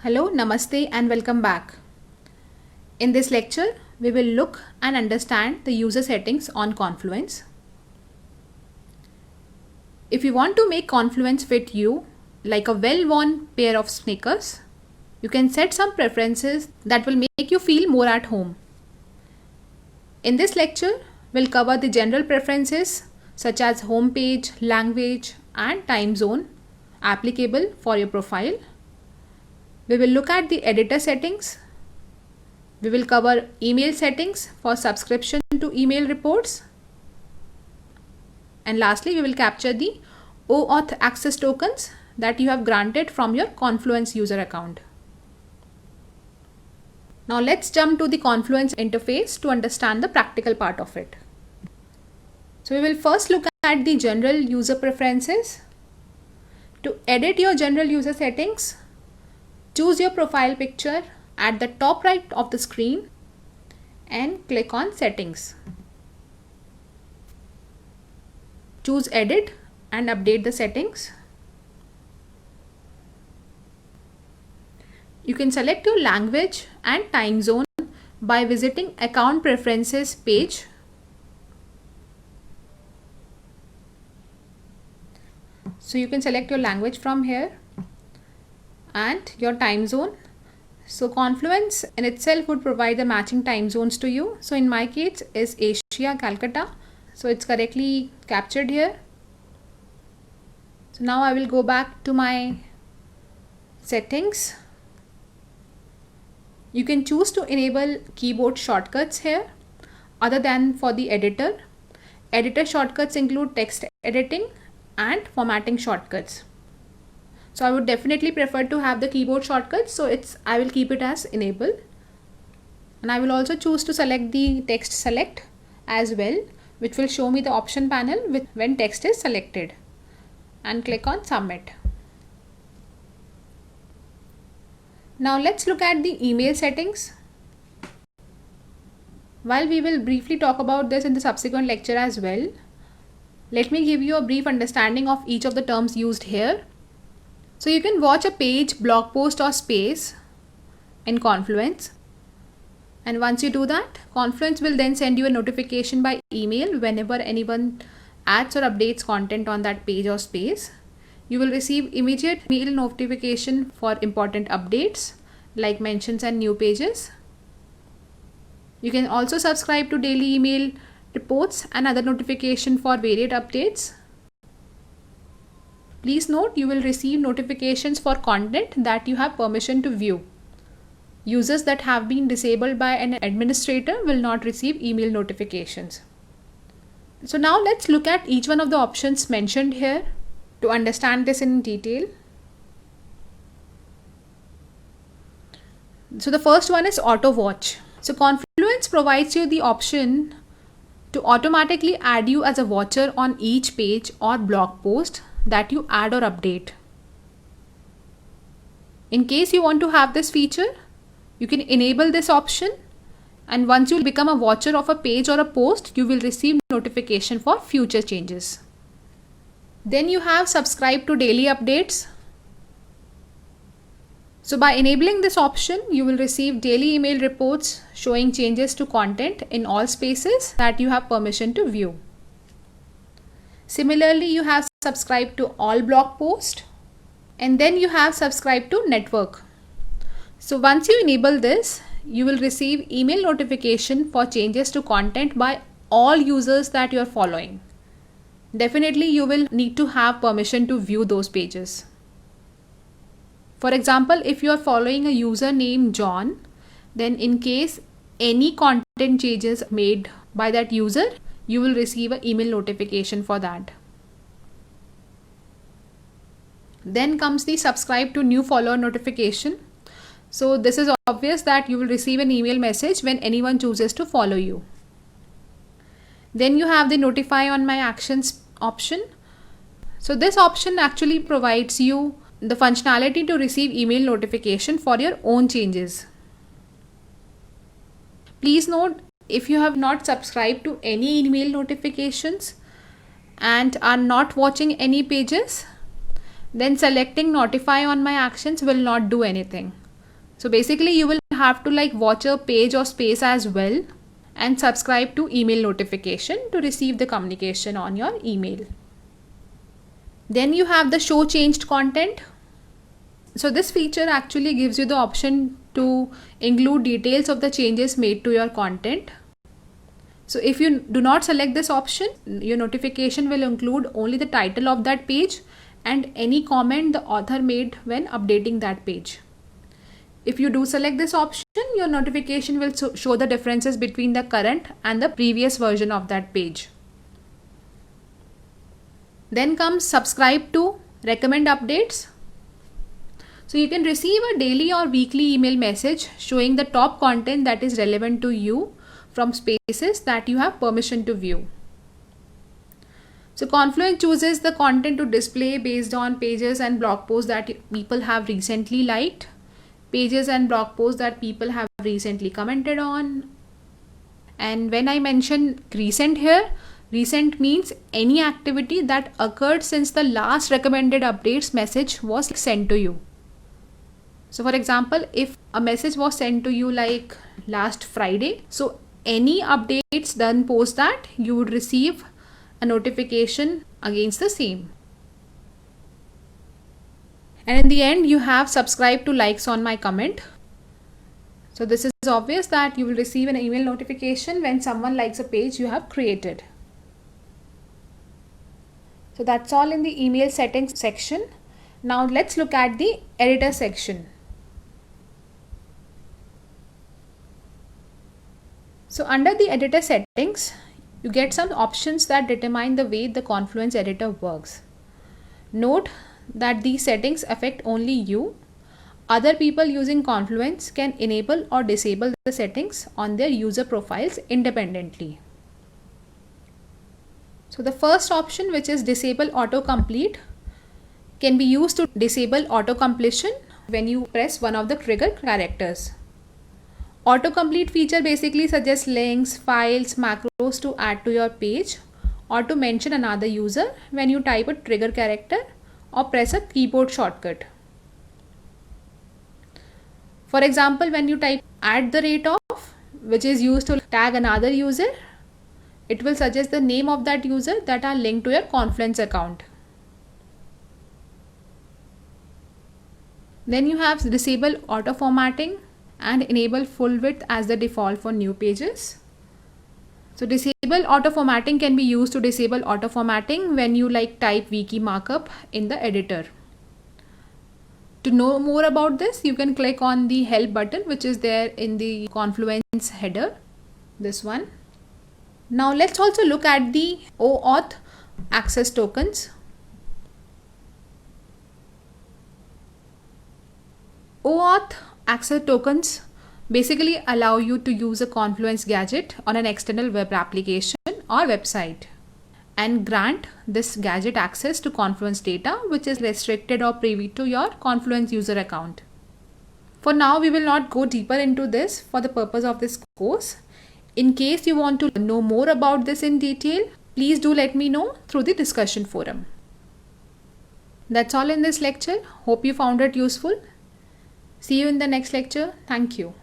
Hello, Namaste and welcome back. In this lecture, we will look and understand the user settings on Confluence. If you want to make Confluence fit you like a well-worn pair of sneakers, you can set some preferences that will make you feel more at home. In this lecture, we'll cover the general preferences such as home page, language and time zone applicable for your profile. We will look at the editor settings. We will cover email settings for subscription to email reports. And lastly, we will capture the OAuth access tokens that you have granted from your Confluence user account. Now let's jump to the Confluence interface to understand the practical part of it. So we will first look at the general user preferences. To edit your general user settings, choose your profile picture at the top right of the screen and click on Settings. Choose Edit and update the settings. You can select your language and time zone by visiting Account Preferences page. So you can select your language from here and your time zone. So Confluence in itself would provide the matching time zones to you. So in my case is Asia, Calcutta. So it's correctly captured here. So now I will go back to my settings. You can choose to enable keyboard shortcuts here other than for the editor. Editor shortcuts include text editing and formatting shortcuts. So I would definitely prefer to have the keyboard shortcuts. So I will keep it as enable. And I will also choose to select the text select as well, which will show me the option panel when text is selected, and click on submit. Now let's look at the email settings. While we will briefly talk about this in the subsequent lecture as well, let me give you a brief understanding of each of the terms used here. So you can watch a page, blog post or space in Confluence. And once you do that, Confluence will then send you a notification by email whenever anyone adds or updates content on that page or space. You will receive immediate mail notification for important updates like mentions and new pages. You can also subscribe to daily email reports and other notification for varied updates. Please note, you will receive notifications for content that you have permission to view. Users that have been disabled by an administrator will not receive email notifications. So now let's look at each one of the options mentioned here to understand this in detail. So the first one is Auto Watch. So Confluence provides you the option to automatically add you as a watcher on each page or blog post that you add or update. In case you want to have this feature, you can enable this option, and once you become a watcher of a page or a post, you will receive notification for future changes. Then you have subscribe to daily updates. So by enabling this option, you will receive daily email reports showing changes to content in all spaces that you have permission to view. Similarly, you have subscribe to all blog posts, and then you have subscribe to network. So once you enable this, you will receive email notification for changes to content by all users that you are following. Definitely you will need to have permission to view those pages. For example, if you are following a user named John, then in case any content changes made by that user, you will receive an email notification for that. Then comes the subscribe to new follower notification. So this is obvious that you will receive an email message when anyone chooses to follow you. Then you have the notify on my actions option. So this option actually provides you the functionality to receive email notification for your own changes. Please note, if you have not subscribed to any email notifications and are not watching any pages, then selecting notify on my actions will not do anything. So basically you will have to like watch a page or space as well and subscribe to email notification to receive the communication on your email. Then you have the show changed content. So this feature actually gives you the option to include details of the changes made to your content. So if you do not select this option, your notification will include only the title of that page and any comment the author made when updating that page. If you do select this option, your notification will show the differences between the current and the previous version of that page. Then comes subscribe to recommend updates. So you can receive a daily or weekly email message showing the top content that is relevant to you from spaces that you have permission to view. So Confluence chooses the content to display based on pages and blog posts that people have recently liked, pages and blog posts that people have recently commented on. And when I mention recent here, recent means any activity that occurred since the last recommended updates message was sent to you. So for example, if a message was sent to you like last Friday, so any updates done post that, you would receive a notification against the same. And in the end, you have subscribe to likes on my comment. So this is obvious that you will receive an email notification when someone likes a page you have created. So that's all in the email settings section. Now let's look at the editor section. So under the editor settings, you get some options that determine the way the Confluence editor works. Note that these settings affect only you. Other people using Confluence can enable or disable the settings on their user profiles independently. So the first option, which is disable autocomplete, can be used to disable autocompletion when you press one of the trigger characters. Autocomplete feature basically suggests links, files, macros to add to your page or to mention another user when you type a trigger character or press a keyboard shortcut. For example, when you type @of, which is used to tag another user, it will suggest the name of that user that are linked to your Confluence account. Then you have disable auto formatting and enable full width as the default for new pages. So disable auto formatting can be used to disable auto formatting when you like type wiki markup in the editor. To know more about this, you can click on the help button, which is there in the Confluence header, this one. Now let's also look at the OAuth access tokens. OAuth access tokens basically allow you to use a Confluence gadget on an external web application or website and grant this gadget access to Confluence data which is restricted or privy to your Confluence user account. For now, we will not go deeper into this for the purpose of this course. In case you want to know more about this in detail, please do let me know through the discussion forum. That's all in this lecture. Hope you found it useful. See you in the next lecture. Thank you.